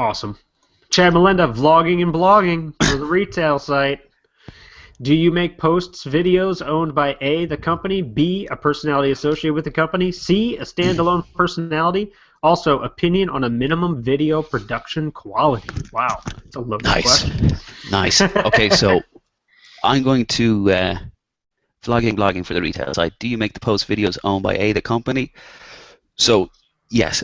Awesome. Chad Melinda, vlogging and blogging for the retail site. Do you make posts, videos owned by A, the company, B, a personality associated with the company, C, a standalone personality? Also, opinion on a minimum video production quality. Wow, it's a loaded Nice. question. Nice. Okay, so I'm going to blogging for the retail side. Do you make the post videos owned by A, the company? So, yes,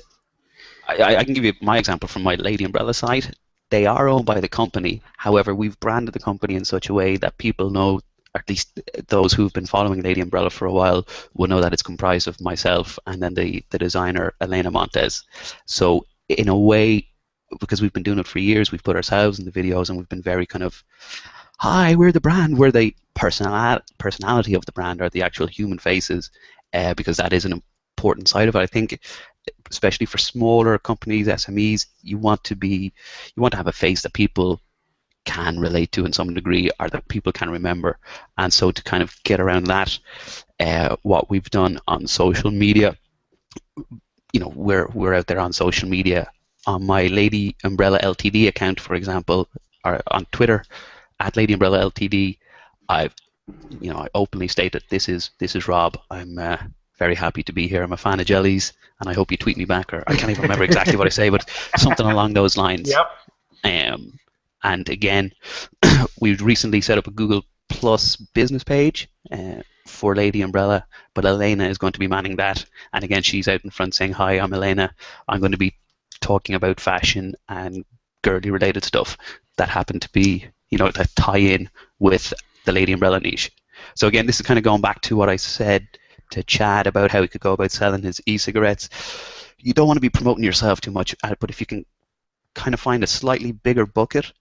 I can give you my example from my Lady Umbrella site. They are owned by the company. However, we've branded the company in such a way that people know, at least those who've been following Lady Umbrella for a while, will know that it's comprised of myself and then the designer, Elena Montez. So, in a way, because we've been doing it for years, we've put ourselves in the videos and we've been very kind of, hi, we're the brand, we're the personality of the brand, or the actual human faces, because that is an important side of it. I think, especially for smaller companies, SMEs, you want to have a face that people can relate to in some degree, or that people can remember. And so to kind of get around that, what we've done on social media, we're out there on social media. On my Lady Umbrella Ltd account, for example, or on Twitter at Lady Umbrella Ltd, I openly state that this is Rob. I'm very happy to be here. I'm a fan of jellies, and I hope you tweet me back. Or I can't even remember exactly what I say, but something along those lines. Yep. And again, we've recently set up a Google Plus business page for Lady Umbrella, but Elena is going to be manning that. And again, she's out in front saying, hi, I'm Elena. I'm going to be talking about fashion and girly related stuff that happen to be, that tie in with the Lady Umbrella niche. So again, this is kind of going back to what I said to Chad about how he could go about selling his e-cigarettes. You don't want to be promoting yourself too much, but if you can kind of find a slightly bigger bucket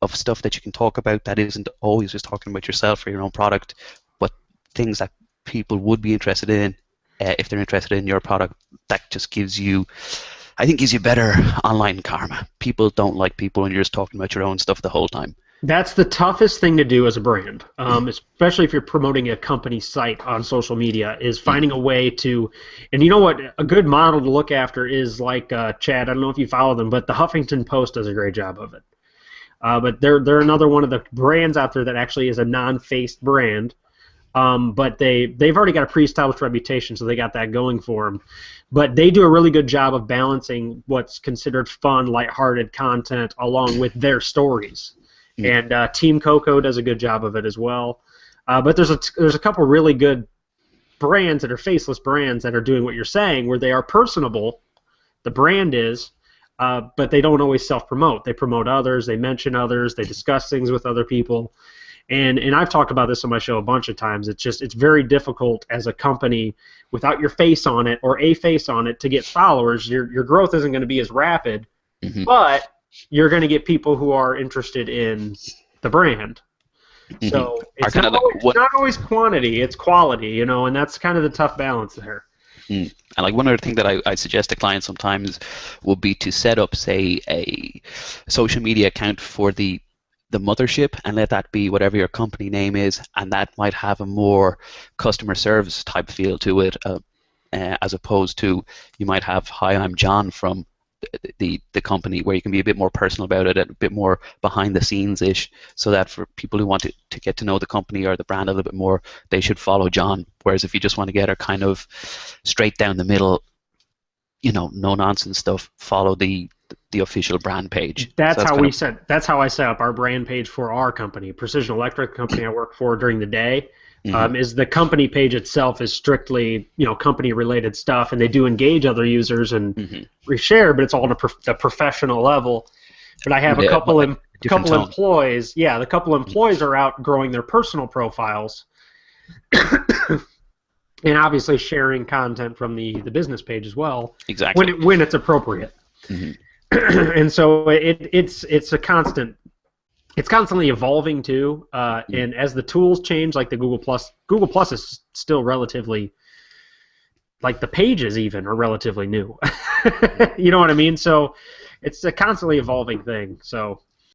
of stuff that you can talk about that isn't always just talking about yourself or your own product, but things that people would be interested in, if they're interested in your product, that just gives you better online karma. People don't like people when you're just talking about your own stuff the whole time. That's the toughest thing to do as a brand, especially if you're promoting a company site on social media, is finding a way to, and you know what, a good model to look after is like Chad, I don't know if you follow them, but the Huffington Post does a great job of it. But they're another one of the brands out there that actually is a non-faced brand, but they've already got a pre-established reputation, so they got that going for them. But they do a really good job of balancing what's considered fun, lighthearted content along with their stories. And Team Coco does a good job of it as well. But there's a couple really good brands that are faceless brands that are doing what you're saying, where they are personable, the brand is, but they don't always self-promote. They promote others, they mention others, they discuss things with other people. And I've talked about this on my show a bunch of times. It's very difficult as a company without your face on it or a face on it to get followers. Your growth isn't going to be as rapid, but you're going to get people who are interested in the brand. So it's not always quantity, it's quality, and that's kind of the tough balance there. And like one other thing that I suggest to clients sometimes would be to set up, say, a social media account for the mothership and let that be whatever your company name is, and that might have a more customer service type feel to it, as opposed to you might have, hi, I'm John from the company, where you can be a bit more personal about it, a bit more behind the scenes ish, so that for people who want to get to know the company or the brand a little bit more, they should follow John. Whereas if you just want to get a kind of straight down the middle, no nonsense stuff, follow the official brand page. That's how I set up our brand page for our company, Precision Electric company I work for during the day. Is the company page itself is strictly company related stuff, and they do engage other users and reshare, but it's all on the professional level. But I have a couple employees. Yeah, the couple employees are out growing their personal profiles, and obviously sharing content from the business page as well. Exactly. When it's appropriate. And so it's a constant. It's constantly evolving too, and as the tools change, like the Google Plus is still relatively, like the pages even are relatively new. You know what I mean? So it's a constantly evolving thing. So